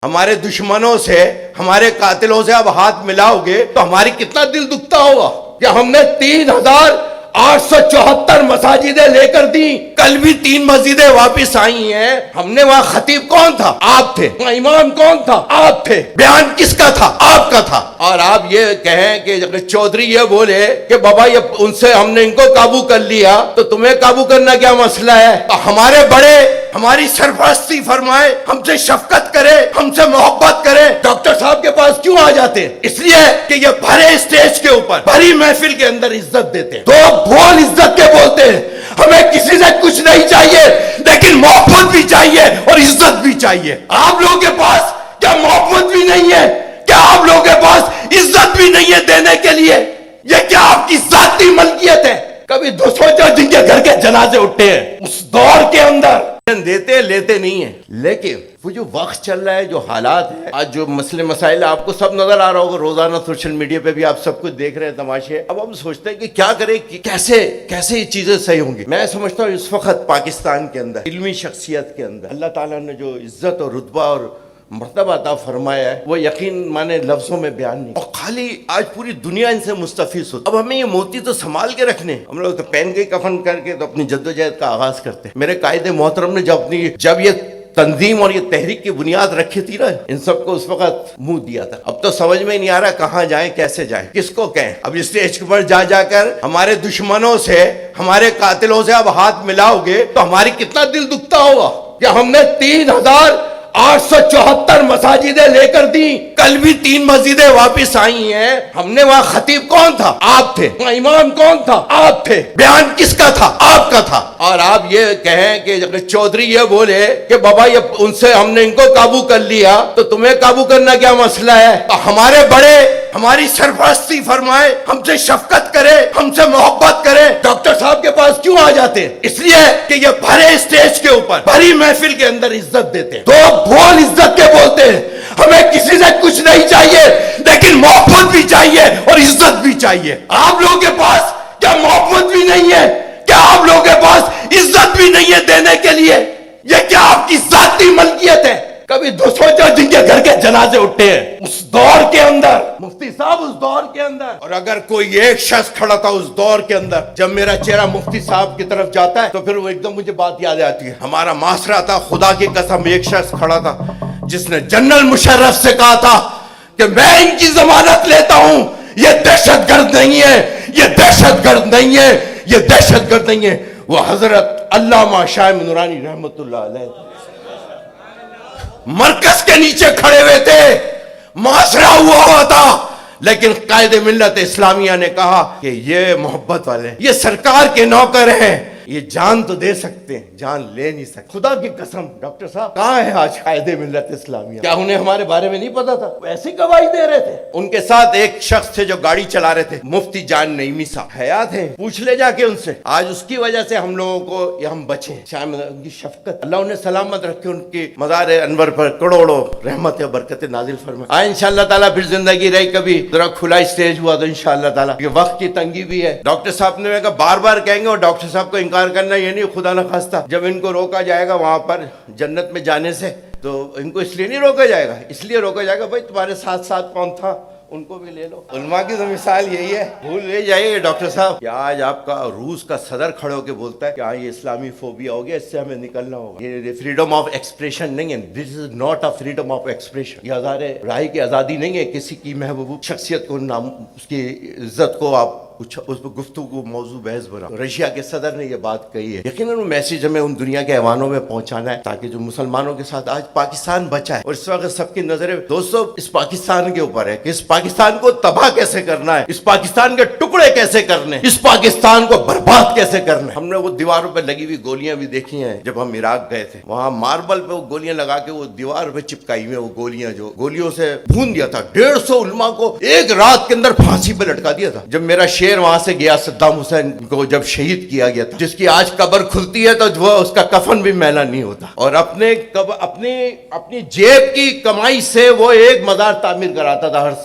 ہمارے دشمنوں سے، ہمارے قاتلوں سے اب ہاتھ ملاؤ گے تو ہماری کتنا دل دکھتا ہوگا کہ ہم نے 3874 مساجدیں لے کر دی، کل بھی 3 مسجدیں واپس آئی ہیں۔ ہم نے وہاں خطیب کون تھا؟ آپ تھے۔ وہاں امام کون تھا؟ آپ تھے۔ بیان کس کا تھا؟ آپ کا تھا۔ اور آپ یہ کہیں کہ اگر چودھری یہ بولے کہ بابا یہ ان سے ہم نے ان کو قابو کر لیا تو تمہیں قابو کرنا کیا مسئلہ ہے؟ تو ہمارے بڑے ہماری سرپرستی فرمائے، ہم سے شفقت کرے، ہم سے محبت کرے، ڈاکٹر صاحب کے پاس کیوں آ جاتے ہیں؟ اس لیے کہ یہ بھرے اسٹیج کے اوپر، بھری محفل کے اندر عزت دیتے ہیں۔ دو بول عزت کے بولتے ہیں۔ ہمیں کسی سے کچھ نہیں چاہیے، لیکن محبت بھی چاہیے اور عزت بھی چاہیے۔ آپ لوگوں کے پاس کیا محبت بھی نہیں ہے؟ کیا آپ لوگوں کے پاس عزت بھی نہیں ہے دینے کے لیے؟ یہ کیا آپ کی ذاتی ملکیت ہے؟ کبھی سوچو جن کے گھر کے جنازے اٹھے ہیں اس دور کے اندر دیتے لیتے نہیں ہیں، لیکن وہ جو وقت چل رہا ہے، جو حالات ہیں، آج جو مسئلے مسائل آپ کو سب نظر آ رہا ہوگا، روزانہ سوشل میڈیا پہ بھی آپ سب کچھ دیکھ رہے ہیں تماشے۔ اب ہم سوچتے ہیں کہ کیا کریں، کیسے یہ چیزیں صحیح ہوں گی۔ میں سمجھتا ہوں اس وقت پاکستان کے اندر علمی شخصیت کے اندر اللہ تعالیٰ نے جو عزت اور رتبہ اور مرتبہ عطا فرمایا ہے وہ یقین مانے لفظوں میں بیان نہیں، اور خالی آج پوری دنیا ان سے مستفیض ہوتی۔ اب ہمیں یہ موتی تو سنبھال کے رکھنے، ہم لوگ تو پہن کے کفن کر کے تو اپنی جدوجہد کا آغاز کرتے ہیں۔ میرے قائد محترم نے جب یہ تنظیم اور یہ تحریک کی بنیاد رکھی تھی نا، ان سب کو اس وقت منہ دیا تھا۔ اب تو سمجھ میں نہیں آ رہا کہاں جائیں، کیسے جائیں، کس کو کہیں۔ اب اسٹیج پر جا کر ہمارے دشمنوں سے، ہمارے قاتلوں سے اب ہاتھ ملاؤ گے تو ہماری کتنا دل دکھتا ہوگا کہ ہم نے 3874 مساجدیں لے کر دی، کل بھی 3 مسجدیں واپس آئی ہیں۔ ہم نے وہاں خطیب کون تھا؟ آپ تھے۔ وہاں امام کون تھا؟ آپ تھے۔ بیان کس کا تھا؟ آپ کا تھا۔ اور آپ یہ کہیں کہ اگر چودھری یہ بولے کہ بابا یہ ان سے ہم نے ان کو قابو کر لیا تو تمہیں قابو کرنا کیا مسئلہ ہے؟ تو ہمارے بڑے ہماری سرپرستی فرمائے، ہم سے شفقت کرے، ہم سے محبت کرے، ڈاکٹر صاحب کے پاس کیوں آ جاتے ہیں؟ اس لیے کہ یہ بھرے اسٹیج کے اوپر، بھری محفل کے اندر عزت دیتے ہیں۔ دو بول عزت کے بولتے ہیں۔ ہمیں کسی سے کچھ نہیں چاہیے، لیکن محبت بھی چاہیے اور عزت بھی چاہیے۔ آپ لوگوں کے پاس کیا محبت بھی نہیں ہے؟ کیا آپ لوگوں کے پاس عزت بھی نہیں ہے دینے کے لیے؟ یہ کیا آپ کی ذاتی ملکیت ہے؟ کبھی سوچو جن کے گھر کے جنازے اٹھے ہیں اس دور کے اندر، مفتی صاحب اس دور کے اندر، اور اگر کوئی ایک شخص کھڑا تھا اس دور کے اندر، جب میرا چہرہ مفتی صاحب کی طرف جاتا ہے تو پھر وہ ایک دم مجھے بات یاد آتی ہے۔ ہمارا معاشرہ تھا، خدا کی قسم ایک شخص کھڑا تھا جس نے جنرل مشرف سے کہا تھا کہ میں ان کی ضمانت لیتا ہوں، یہ دہشت گرد نہیں ہے، یہ دہشت گرد نہیں ہے، یہ دہشت گرد نہیں ہے۔ وہ حضرت علامہ شاہ نورانی رحمت اللہ علیہ مرکز کے نیچے کھڑے ہوئے تھے، معاشرہ ہوا تھا، لیکن قائد ملت اسلامیہ نے کہا کہ یہ محبت والے، یہ سرکار کے نوکر ہیں، یہ جان تو دے سکتے ہیں، جان لے نہیں سکتے۔ خدا کی قسم ڈاکٹر صاحب کہاں ہے آج قائد ملت اسلامیہ؟ کیا انہیں ہمارے بارے میں نہیں پتا تھا؟ وہ ایسی گواہی دے رہے تھے۔ ان کے ساتھ ایک شخص تھے جو گاڑی چلا رہے تھے، مفتی جان نعیمی صاحب حیات ہیں، پوچھ لے جا کے ان سے۔ آج اس کی وجہ سے ہم لوگوں کو ہم بچے ہیں، شاید ان کی شفقت، اللہ انہیں سلامت رکھے، ان کی مزار انور پر کروڑوں رحمت و برکت نازل فرمائے۔ انشاءاللہ تعالیٰ پھر زندگی رہی، کبھی ذرا کھلا اسٹیج ہوا تو انشاءاللہ تعالیٰ، یہ وقت کی تنگی بھی ہے۔ ڈاکٹر صاحب نے کہا بار بار کہیں گے، اور ڈاکٹر صاحب کو انکار کرنا یہ نہیں، خدا نہ خواستہ جب ان کو روکا جائے گا وہاں پر جنت میں جانے سے تو ان کو اس لیے نہیں روکا جائے گا، اس لیے روکا جائے گا بھائی تمہارے ساتھ ساتھ کون تھا، ان کو بھی لے لو۔ علماء کی تو مثال یہی ہے، بھول لے جائیے ڈاکٹر صاحب کہ آج آپ کا روس کا صدر کھڑے ہو کے بولتا ہے کہ ہاں یہ اسلامی فوبیا ہو گیا، اس سے ہمیں نکلنا ہوگا۔ یہ فریڈم آف ایکسپریشن نہیں ہے، this is not a freedom of expression, یہ ہزارے رائے کی آزادی نہیں ہے، کسی کی محبوب شخصیت کو نام، اس کی عزت کو آپ اس پہ گفتگو موضوع بحث بنا۔ رشیا کے صدر نے یہ بات کہی ہے، یقیناً وہ میسیج ہمیں ان دنیا کے ایوانوں میں پہنچانا ہے تاکہ جو مسلمانوں کے ساتھ آج پاکستان بچا ہے، اور اس وقت سب کی نظریں دوستو اس پاکستان کے اوپر ہے کہ اس پاکستان کو تباہ کیسے کرنا ہے، اس پاکستان کے ٹکڑے کیسے کرنے ہیں، اس پاکستان کو برباد کیسے کرنا ہے۔ ہم نے وہ دیواروں پہ لگی ہوئی گولیاں بھی دیکھی ہیں، جب ہم عراق گئے تھے وہاں ماربل پہ وہ گولیاں لگا کے وہ دیوار پہ چپکائی ہوئی وہ گولیاں، جو گولیوں سے بھون دیا تھا۔ 150 علماء کو ایک رات کے اندر پھانسی پہ لٹکا دیا تھا۔ جب میرا شیر وہاں سے گیا، صدام حسین کو جب شہید کیا گیا تھا، جس کی آج قبر کھلتی ہے تو وہ اس کا کفن بھی میلا نہیں ہوتا، اور اپنی جیب کی کمائی سے وہ ایک مزار تعمیر کراتا تھا ہر